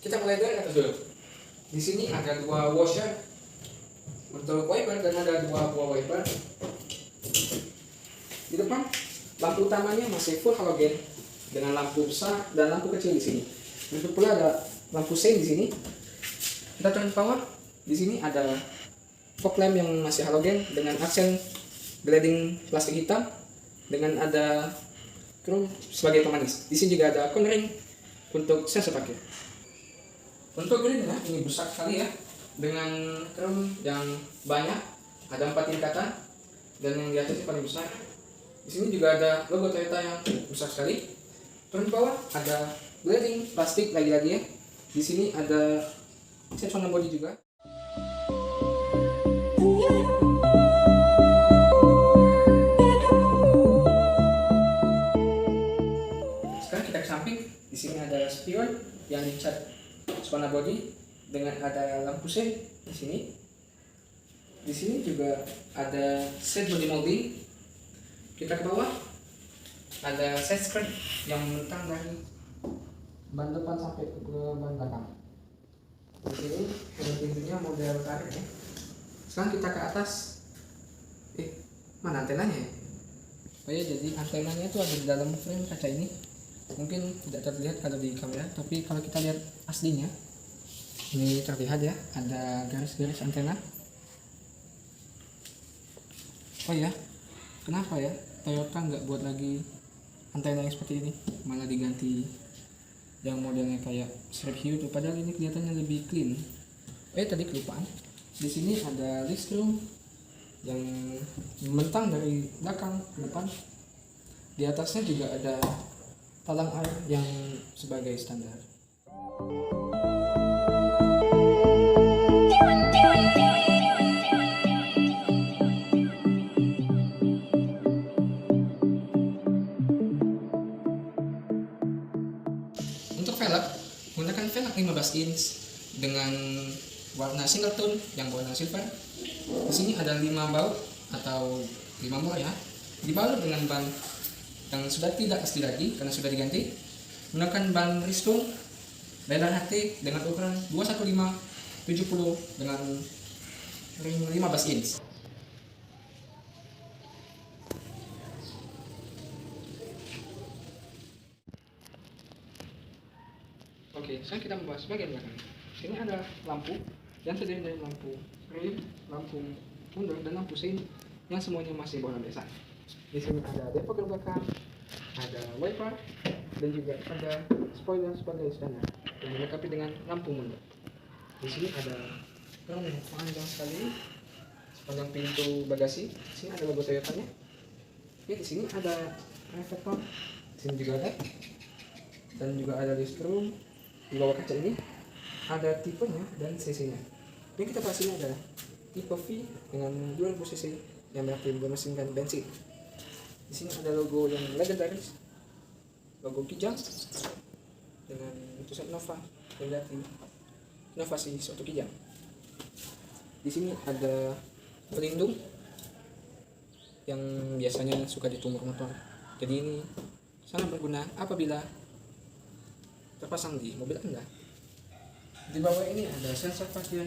Kita mulai dari atas dulu. Di sini ada dua washer untuk wiper dan ada dua buah wiper. Di depan lampu utamanya masih full halogen dengan lampu besar dan lampu kecil di sini. Berikut pula ada lampu sein di sini. Kita turun ke bawah. Di sini ada fog lamp yang masih halogen dengan aksen grading plastik hitam dengan ada chrome sebagai pemanis. Di sini juga ada cornering untuk sensor parkir. Untuk gridnya ini besar sekali ya, dengan chrome yang banyak, ada 4 tingkatan dan yang di atasnya paling besar. Di sini juga ada logo Toyota yang besar sekali. Turun ke bawah ada grading plastik lagi-lagi ya. Di sini ada set warna body juga. Sekarang kita ke samping. Di sini ada spion yang dicat warna body dengan ada lampu sein di sini. Di sini juga ada set body molding. Kita ke bawah ada set skirt yang membentang dari ban depan sampai ke ban belakang. Di sini ada pintunya model karet ya. Sekarang kita ke atas. Mana antenanya ya? Oh ya, jadi antenanya itu ada di dalam frame kaca ini. Mungkin tidak terlihat kalau di kamera, tapi kalau kita lihat aslinya ini terlihat ya, ada garis-garis antena. Oh ya, kenapa ya Toyota nggak buat lagi antena yang seperti ini, malah diganti yang modelnya kayak strip hiu tuh, padahal ini kelihatannya lebih clean. Tadi kelupaan, di sini ada listrum yang membentang dari belakang ke depan. Di atasnya juga ada talang air yang sebagai standar. Untuk velg, menggunakan velg 15 inch dengan warna single tone yang warna silver. Di sini ada 5 baut atau 5 mol ya. Dibalut dengan ban yang sudah tidak asli lagi karena sudah diganti. Menggunakan ban Bridgestone leather HT dengan ukuran 215/70 dengan ring 15 inch. Oke, sekarang kita membahas bagian belakang. Sini ada lampu yang terdiri dari lampu rear, lampu mundur, dan lampu sein yang semuanya masih berwarna biasa. Di sini ada defogger belakang, ada wiper, dan juga ada spoiler sebagai standar yang dilengkapi dengan lampu mundur. Di sini ada keran yang panjang sekali sepanjang pintu bagasi. Di sini ada logo Toyotanya. Oke, di sini ada reflektor. Di sini juga ada, dan juga ada listrum. Di bawah kaca ini ada tipenya dan cc-nya. Ini kita bahas ini adalah tipe V dengan 2000 cc yang berarti bermesinkan bensin. Di sini ada logo yang legendaris, logo Kijang dengan tulisan Nova yang berarti inovasi suatu Kijang. Di sini ada pelindung yang biasanya suka di tumor motor. Jadi ini sangat berguna apabila terpasang di mobil Anda. Di bawah ini ada sensor parkir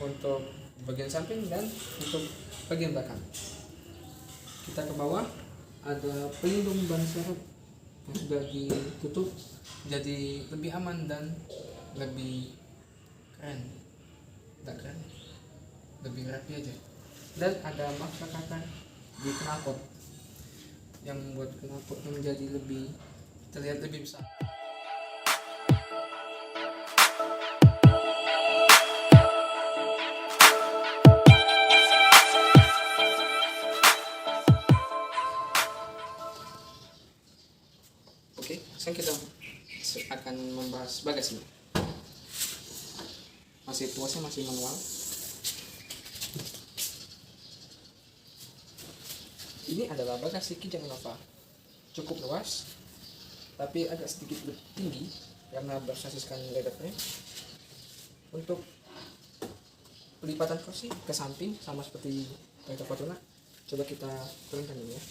untuk bagian samping dan untuk bagian belakang. Kita ke bawah ada pelindung ban serep yang sudah ditutup, jadi lebih aman dan lebih keren. Tidak keren, lebih rapi aja. Dan ada maksa kakak di knalpot yang membuat knalpot menjadi lebih terlihat lebih besar. Oke, sekarang kita akan membahas bagasi. Tuasnya masih manual. Ini adalah bagasi Kijang Nova, cukup luas, tapi agak sedikit lebih tinggi karena bersasiskan leather frame. Untuk pelipatan kursi ke samping sama seperti Toyota Fortuner. Coba kita turunkan dulu ya.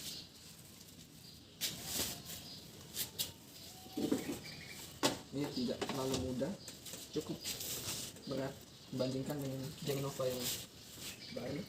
Ini tidak terlalu mudah cukup berat dibandingkan dengan Kijang Innova yang baru.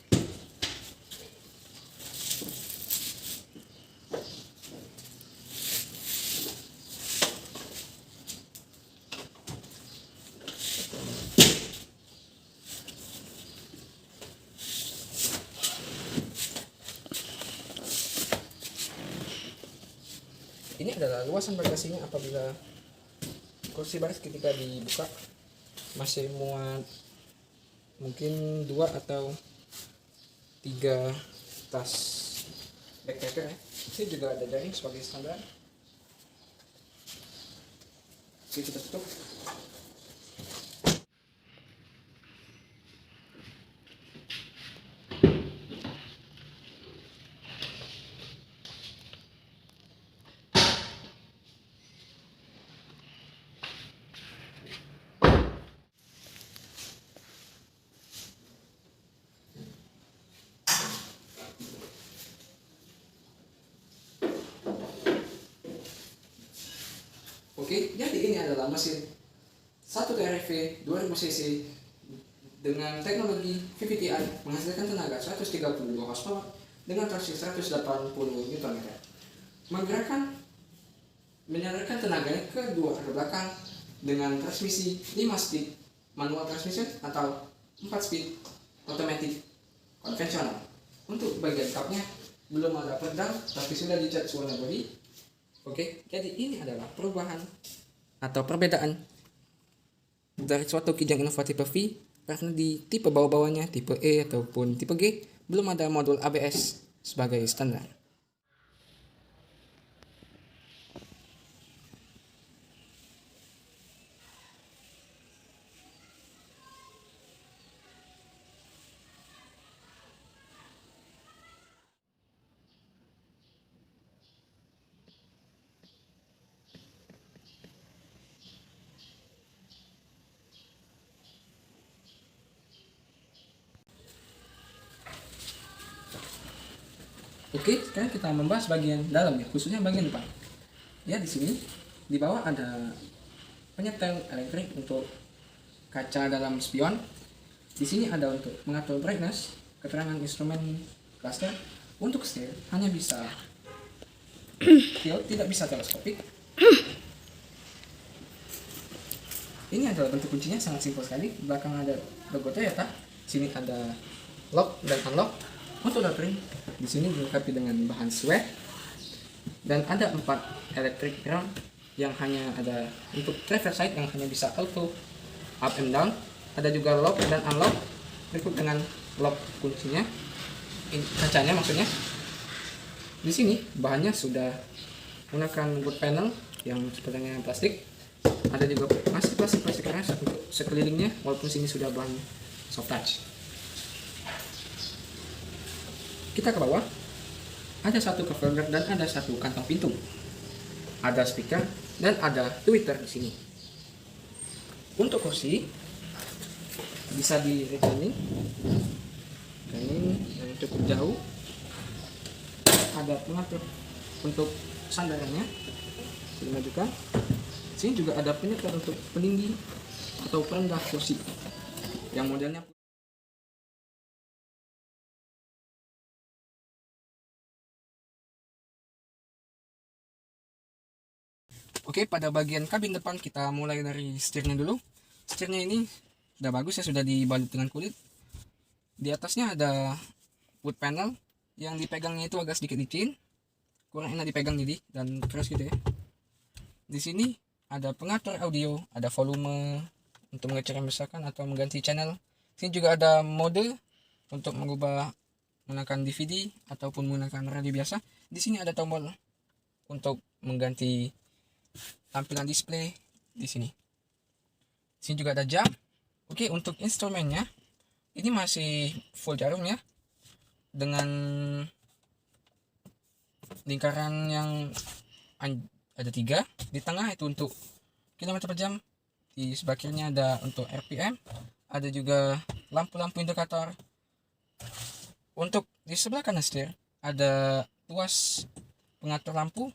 Ini adalah luasan bagasinya apabila kursi baris ketika dibuka masih muat mungkin 2 atau 3 tas backpacker ya. Ini juga ada jaring sebagai standar. Oke, kita tutup. Oke, jadi ini adalah mesin 1 TRV 2000 cc dengan teknologi VVT-i menghasilkan tenaga 132 horsepower dengan torsi 180 Nm. Menyalurkan tenaganya ke 2 roda belakang dengan transmisi 5 speed manual transmission atau 4 speed otomatis konvensional. Untuk bagian kapnya belum ada pedal tapi sudah dicat warna bodi. Oke, jadi ini adalah perubahan atau perbedaan dari suatu Kijang Innova tipe V, karena di tipe bawah-bawahnya tipe E ataupun tipe G belum ada modul ABS sebagai standar. Oke, sekarang kita membahas bagian dalam ya, khususnya bagian depan. Ya, di sini di bawah ada penyetel elektrik untuk kaca dalam spion. Di sini ada untuk mengatur brightness, keterangan instrumen cluster. Untuk setir hanya bisa tilt, tidak bisa teleskopik. Ini adalah bentuk kuncinya, sangat simpel sekali. Di belakang ada logo Toyota. Sini ada lock dan unlock. Untuk doorstring di sini dilengkapi dengan bahan suede dan ada 4 electric mirror yang hanya ada untuk driver side yang hanya bisa auto up and down. Ada juga lock dan unlock berikut dengan lock kuncinya, kacanya maksudnya. Di sini bahannya sudah menggunakan wood panel yang sepertinya plastik. Ada juga masih plastik keras untuk sekelilingnya walaupun sini sudah bahan soft touch. Kita ke bawah, ada satu cover guard dan ada satu kantong pintu, ada speaker dan ada tweeter di sini. Untuk kursi bisa di reclining yang cukup jauh, ada pengatur untuk sandarannya, dimajukan. Sini juga ada penyetel untuk peninggi atau perendah kursi yang modelnya. Oke, pada bagian kabin depan kita mulai dari setirnya dulu. Setirnya ini udah bagus ya, sudah dibalut dengan kulit. Di atasnya ada wood panel, yang dipegangnya itu agak sedikit licin, kurang enak dipegang jadi dan keras gitu ya. Di sini ada pengatur audio, ada volume untuk mengecek membesarkan atau mengganti channel. Sini juga ada mode untuk mengubah menggunakan DVD ataupun menggunakan radio biasa. Di sini ada tombol untuk mengganti tampilan display di sini. Sini juga ada jam. Oke, untuk instrumennya ini masih full jarum ya, dengan lingkaran yang ada 3 di tengah itu untuk kilometer per jam. Di sebelah kirinya ada untuk RPM, ada juga lampu-lampu indikator. Untuk di sebelah kanan setir ada tuas pengatur lampu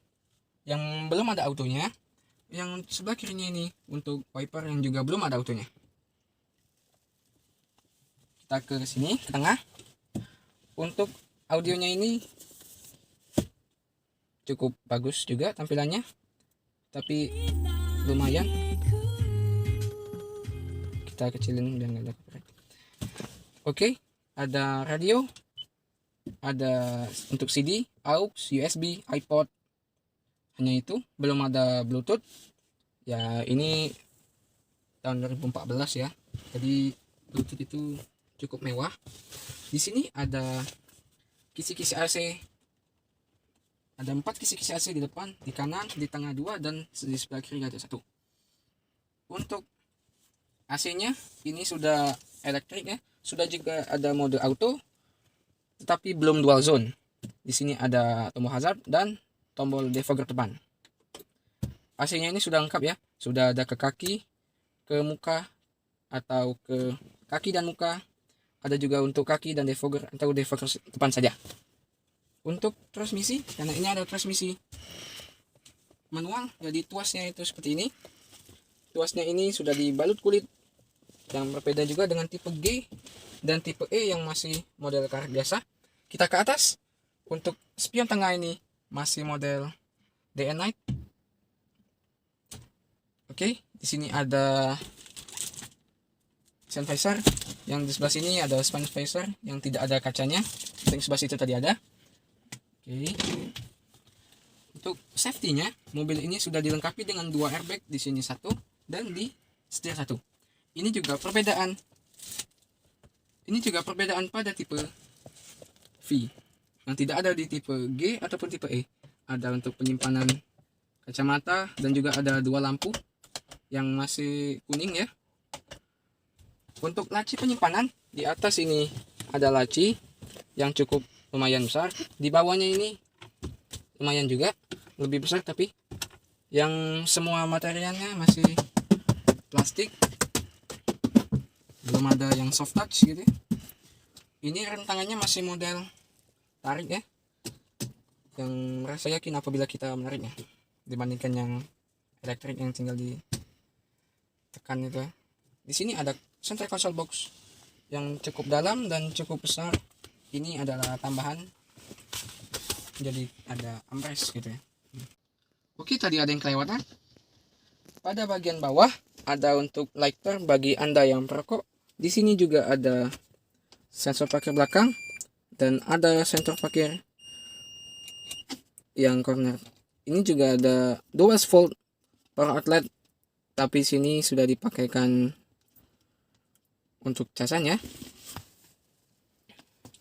yang belum ada autonya. yang sebelah kirinya ini untuk wiper yang juga belum ada autonya. Kita ke sini ke tengah. Untuk audionya ini cukup bagus juga tampilannya, tapi lumayan. Kita kecilin biar nggak ada copyright. Oke, ada radio, ada untuk CD, aux, USB, iPod. Hanya itu, belum ada Bluetooth. Ya, ini tahun 2014 ya. Jadi Bluetooth itu cukup mewah. Di sini ada kisi-kisi AC. Ada 4 kisi-kisi AC di depan, di kanan, di tengah 2, dan di sebelah kiri ada 1. Untuk AC-nya ini sudah elektrik ya. Sudah juga ada mode auto, tetapi belum dual zone. Di sini ada tombol hazard dan tombol defogger depan. AC-nya ini sudah lengkap ya. Sudah ada ke kaki, ke muka, atau ke kaki dan muka. Ada juga untuk kaki dan defogger atau defogger depan saja. Untuk transmisi, karena ini ada transmisi manual, jadi tuasnya itu seperti ini. Tuasnya ini sudah dibalut kulit, yang berbeda juga dengan tipe G dan tipe E yang masih model karet biasa. Kita ke atas. Untuk spion tengah ini masih model day and night. Oke, di sini ada sun visor. Yang di sebelah sini ada sun visor yang tidak ada kacanya. Yang sebelah situ tadi ada. Oke. Untuk safety-nya, mobil ini sudah dilengkapi dengan 2 airbag, di sini 1 dan di setir 1. Ini juga perbedaan pada tipe V yang tidak ada di tipe G ataupun tipe E. Ada untuk penyimpanan kacamata dan juga ada 2 lampu yang masih kuning ya. Untuk laci penyimpanan, di atas ini ada laci yang cukup lumayan besar. Di bawahnya ini lumayan juga, lebih besar, tapi yang semua materialnya masih plastik. Belum ada yang soft touch gitu. Ini rem tangannya masih model tarik ya, yang merasa yakin apabila kita menariknya dibandingkan yang elektrik yang tinggal ditekan itu. Di sini ada center console box yang cukup dalam dan cukup besar. Ini adalah tambahan, jadi ada armrest gitu ya. Oke, tadi ada yang kelewatan. Pada bagian bawah ada untuk lighter bagi Anda yang perokok. Di sini juga ada sensor parkir belakang dan ada sensor parkir yang corner. Ini juga ada 12 volt power outlet, tapi sini sudah dipakaikan untuk casannya.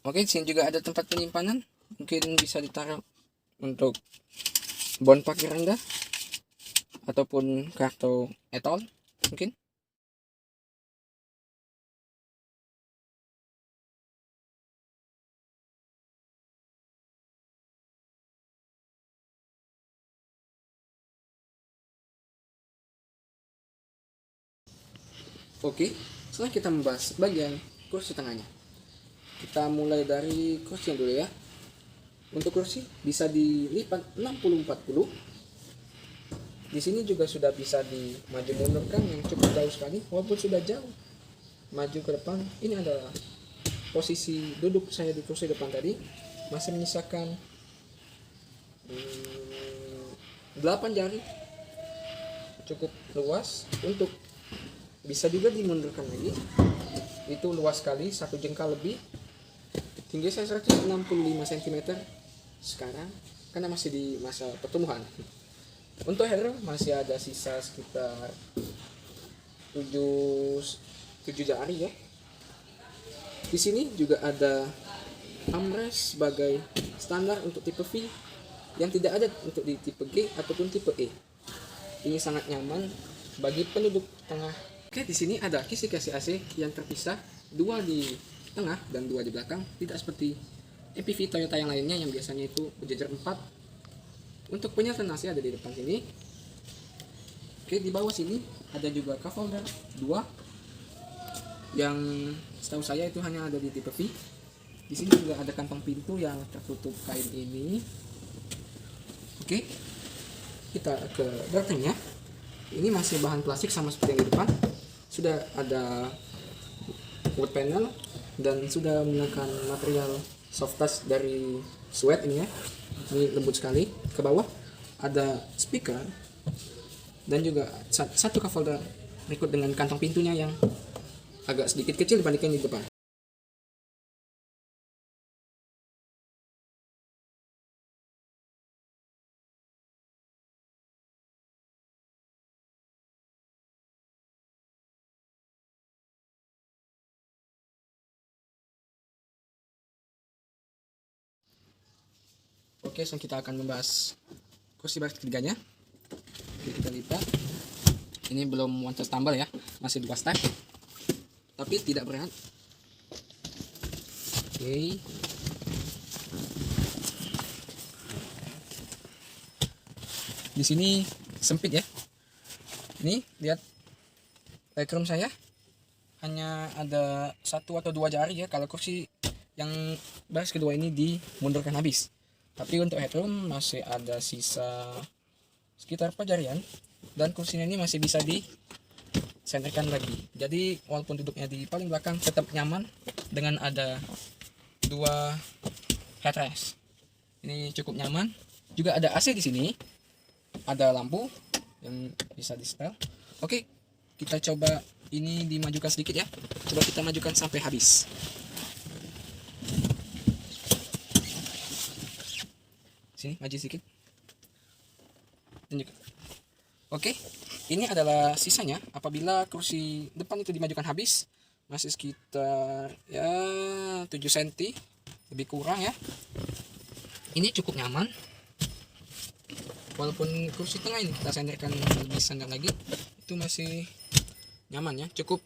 Oke, sini juga ada tempat penyimpanan, mungkin bisa ditaruh untuk bon parkir Anda ataupun kartu etol mungkin. Oke, setelah kita membahas bagian kursi tengahnya, kita mulai dari kursi dulu ya. Untuk kursi bisa dilipat 60-40. Di sini juga sudah bisa dimaju mundurkan yang cukup jauh sekali, walaupun sudah jauh maju ke depan. Ini adalah posisi duduk saya di kursi depan tadi, masih menyisakan 8 jari, cukup luas. Untuk bisa juga dimundurkan lagi, itu luas sekali, 1 jengkal lebih. Tinggi saya 165 cm sekarang karena masih di masa pertumbuhan. Untuk handle masih ada sisa sekitar 7 jari ya. Di sini juga ada armrest sebagai standar untuk tipe V yang tidak ada untuk di tipe G ataupun tipe E. Ini sangat nyaman bagi penduduk tengah. Oke, di sini ada kisi-kisi AC yang terpisah, 2 di tengah dan 2 di belakang, tidak seperti MPV Toyota yang lainnya yang biasanya itu berjejer 4. Untuk penyelesaian AC ada di depan sini. Oke, di bawah sini ada juga cup holder 2 yang setahu saya itu hanya ada di tipe V. Di sini juga ada kantong pintu yang tertutup kain ini. Oke, kita ke belakangnya. ini masih bahan plastik sama seperti yang di depan. Sudah ada wood panel dan sudah menggunakan material soft touch dari Sweat ini ya. Ini lembut sekali. Ke bawah ada speaker dan juga satu cup holder berikut dengan kantong pintunya yang agak sedikit kecil dibandingkan di depan. Oke, sekarang kita akan membahas kursi baris ketiganya. Oke, kita lipat. Ini belum one touch tumble ya, masih 2 step, tapi tidak berat. Oke. Di sini sempit ya. Ini lihat legroom saya hanya ada 1 atau 2 jari ya. Kalau kursi yang baris kedua ini dimundurkan habis. Tapi untuk headroom masih ada sisa sekitar 4 jarian dan kursinya ini masih bisa disenterkan lagi. Jadi walaupun duduknya di paling belakang tetap nyaman dengan ada 2 headrest. Ini cukup nyaman. Juga ada AC di sini. Ada lampu yang bisa di setel. Oke, kita coba ini dimajukan sedikit ya. Coba kita majukan sampai habis. Sini, maju sedikit. Tunjuk. Oke, ini adalah sisanya apabila kursi depan itu dimajukan habis. Masih sekitar ya 7 cm, lebih kurang ya. Ini cukup nyaman. Walaupun kursi tengah ini kita senderkan lebih sender lagi, itu masih nyaman ya, cukup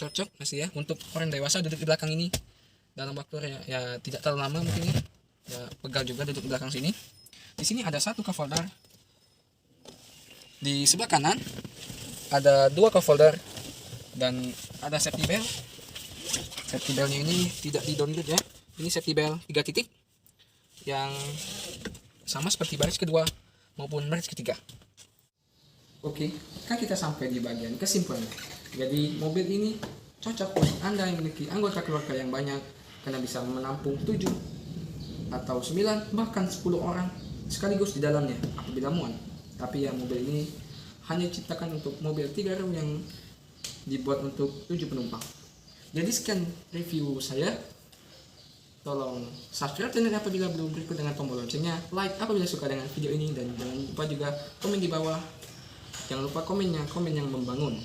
cocok masih ya untuk orang dewasa duduk di belakang ini dalam waktu ya tidak terlalu lama mungkin ya pegal juga duduk di belakang sini. Di sini ada 1 cup holder, di sebelah kanan ada 2 cup holder dan ada safety belt. Safety beltnya ini tidak di download ya, ini safety belt 3 titik yang sama seperti baris kedua maupun baris ketiga. Oke, kan kita sampai di bagian kesimpulan. Jadi mobil ini cocok untuk Anda yang memiliki anggota keluarga yang banyak karena bisa menampung 7 atau 9 bahkan 10 orang sekaligus di dalamnya apabila muat. Tapi ya mobil ini hanya diciptakan untuk mobil 3 row yang dibuat untuk 7 penumpang. Jadi sekian review saya. Tolong subscribe channel apabila belum, berikut dengan tombol loncengnya, like apabila suka dengan video ini, dan jangan lupa juga komen di bawah. Jangan lupa komen yang membangun.